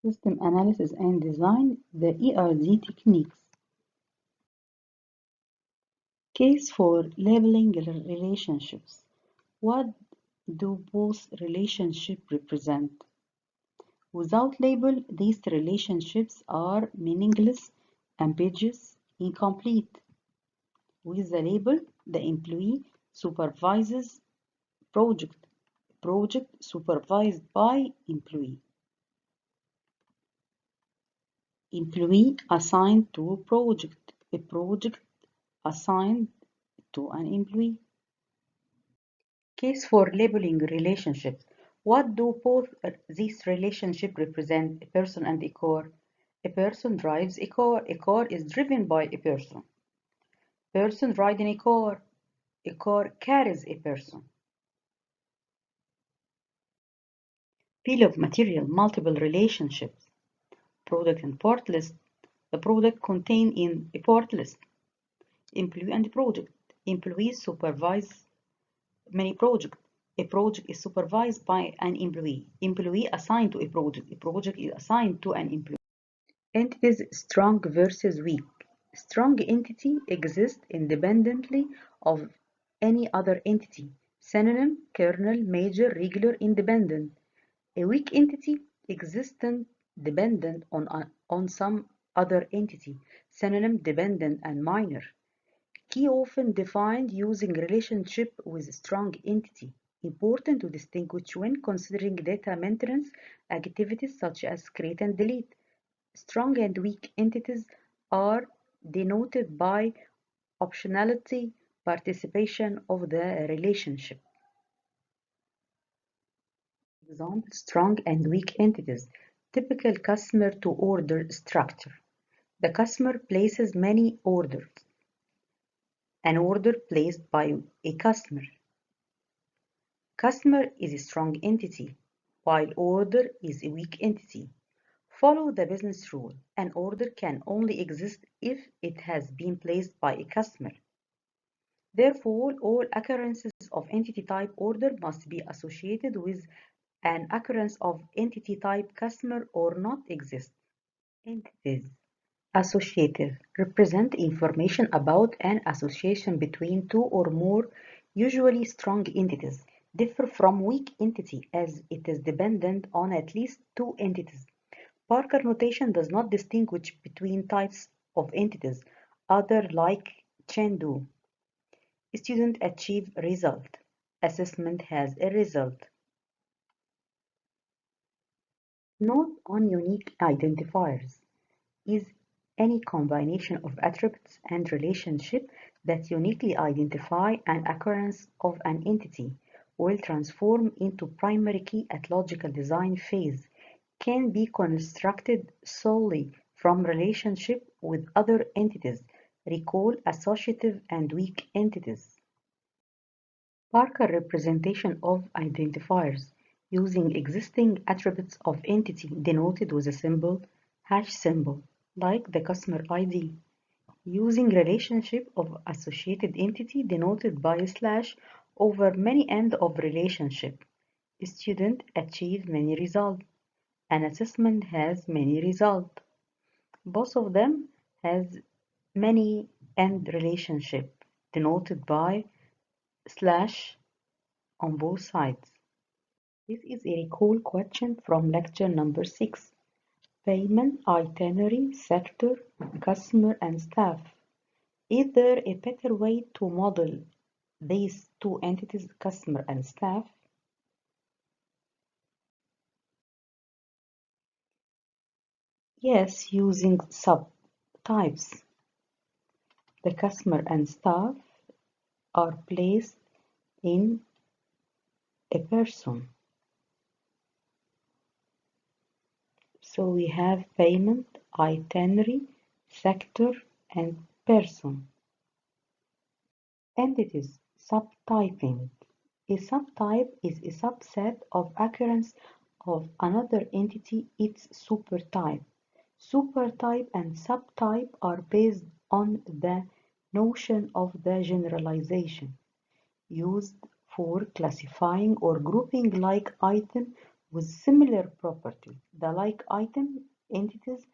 System Analysis and Design, the ERD Techniques. Case for labeling relationships. What do both relationships represent? Without label, these relationships are meaningless, ambiguous, incomplete. With the label, the employee supervises project, project supervised by employee. Employee assigned to a project assigned to an employee. Case for labeling relationships. What do both these relationships represent, a person and a car? A person drives a car. A car is driven by a person. Person riding a car. A car carries a person. Bill of material, multiple relationships. Product and part list. The product contained in a part list. Employee and project. Employees supervise many projects. A project is supervised by an employee. Employee assigned to a project. A project is assigned to an employee. Entities strong versus weak. Strong entity exists independently of any other entity. Synonym, kernel, major, regular, independent. A weak entity existent dependent on some other entity. Synonym, dependent and minor. Key often defined using relationship with strong entity. Important to distinguish when considering data maintenance activities such as create and delete. Strong and weak entities are denoted by optionality participation of the relationship. Example, strong and weak entities. Typical customer to order structure. The customer places many orders. An order placed by a customer. Customer is a strong entity, while order is a weak entity. Follow the business rule. An order can only exist if it has been placed by a customer. Therefore, all occurrences of entity type order must be associated with an occurrence of entity type customer or not exist. Entities. Associative represent information about an association between two or more, usually strong entities, differ from weak entity as it is dependent on at least two entities. Parker notation does not distinguish between types of entities, other like chain do. Student achieve result. Assessment has a result. Note on unique identifiers is any combination of attributes and relationship that uniquely identify an occurrence of an entity will transform into primary key at logical design phase, can be constructed solely from relationship with other entities. Recall associative and weak entities. Parker representation of identifiers using existing attributes of entity denoted with a symbol, hash symbol, like the customer ID, using relationship of associated entity denoted by a slash over many end of relationship. Student achieve many results. An assessment has many results. Both of them has many end relationship denoted by slash on both sides. This is a recall question from lecture number 6. Payment, itinerary, sector, customer and staff. Is there a better way to model these two entities, customer and staff? Yes, using subtypes. The customer and staff are placed in a person. So we have payment, itinerary, sector, and person. Entities, subtyping. A subtype is a subset of occurrence of another entity, its supertype. Supertype and subtype are based on the notion of the generalization used for classifying or grouping like item with similar property. The like item entities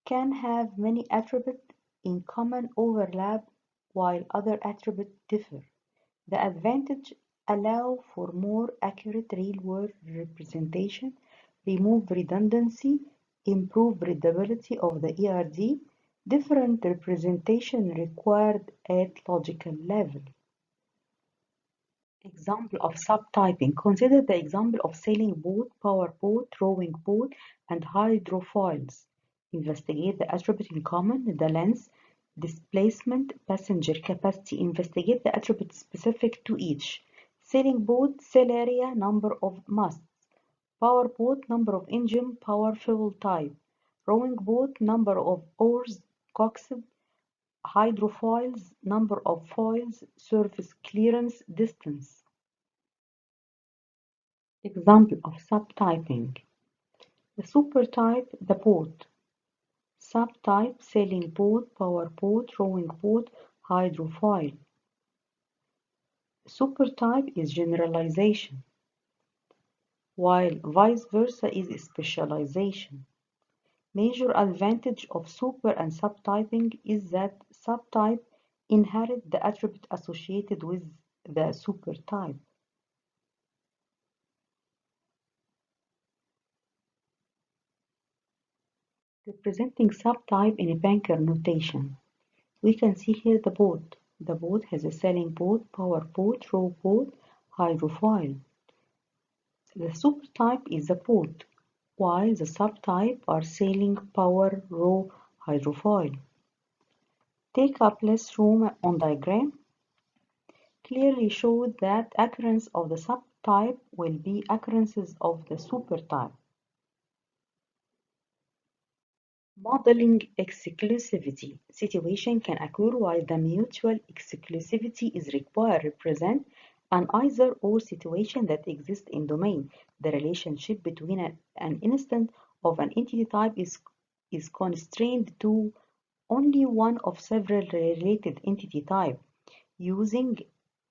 can have many attributes in common overlap while other attributes differ. The advantage allow for more accurate real-world representation, remove redundancy, improve readability of the ERD. Different representation required at logical level. Example of subtyping. Consider the example of sailing boat, powerboat, rowing boat, and hydrofoils. Investigate the attribute in common, the length, displacement, passenger capacity. Investigate the attribute specific to each. Sailing boat, sail area, number of masts. Powerboat, number of engine, power fuel type. Rowing boat, number of oars, coxswain. Hydrofoils, number of foils, surface clearance, distance. Example of subtyping. The supertype, the boat. Subtype, sailing boat, powerboat, rowing boat, hydrofoil. Supertype is generalization, while vice versa is specialization. Major advantage of super and subtyping is that subtype inherit the attribute associated with the supertype. Representing subtype in a banker notation. We can see here the boat. The boat has a sailing boat, powerboat, rowboat, hydrofoil. The supertype is the boat, while the subtype are sailing, power, row, hydrofoil. Take up less room on diagram. Clearly show that occurrence of the subtype will be occurrences of the supertype. Modeling exclusivity. Situation can occur while the mutual exclusivity is required represent an either-or situation that exists in domain. The relationship between an instance of an entity type is constrained to only one of several related entity types. Using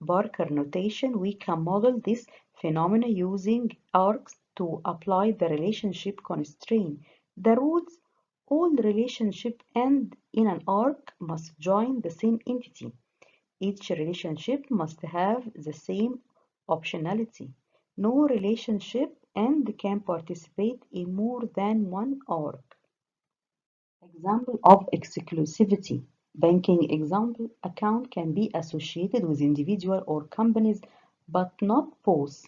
Barker notation, we can model this phenomena using arcs to apply the relationship constraint. The rules: all relationships end in an arc must join the same entity. Each relationship must have the same optionality. No relationship end can participate in more than one arc. Example of exclusivity. Banking example: account can be associated with individual or companies, but not both.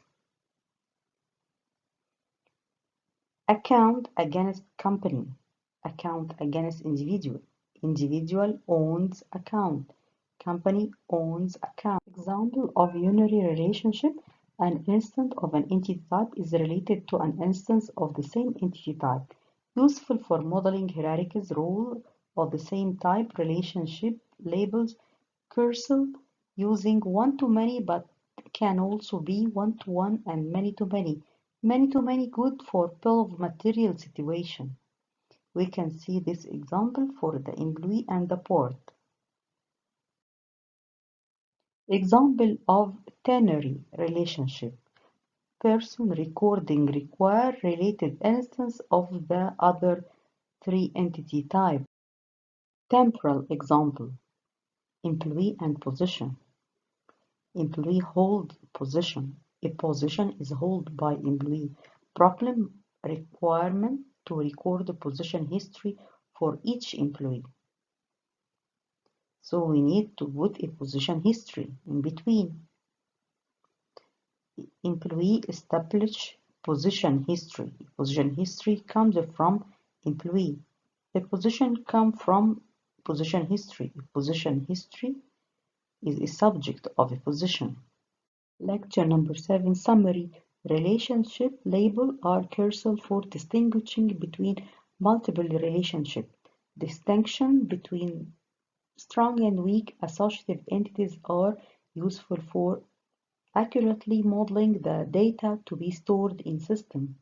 Account against company. Account against individual. Individual owns account. Company owns account. Example of unary relationship. An instance of an entity type is related to an instance of the same entity type. Useful for modeling hierarchies, role of the same type, relationship, labels, cursor, using one-to-many but can also be one-to-one and many-to-many. Many-to-many good for bill of material situation. We can see this example for the employee and the port. Example of ternary relationship. Person recording require related instance of the other three entity type. Temporal example. Employee and position. Employee hold position. A position is held by employee. Problem: requirement to record the position history for each employee. So we need to put a position history in between. Employee establish position history. Position history comes from employee. A position comes from position history. Position history is a subject of a position. Lecture number 7 summary. Relationship label are cursor for distinguishing between multiple relationships. Distinction between strong and weak associative entities are useful for accurately modeling the data to be stored in system.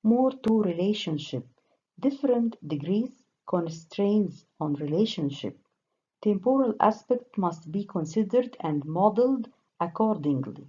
More to relationship. Different degrees constraints on relationship. Temporal aspect must be considered and modeled accordingly.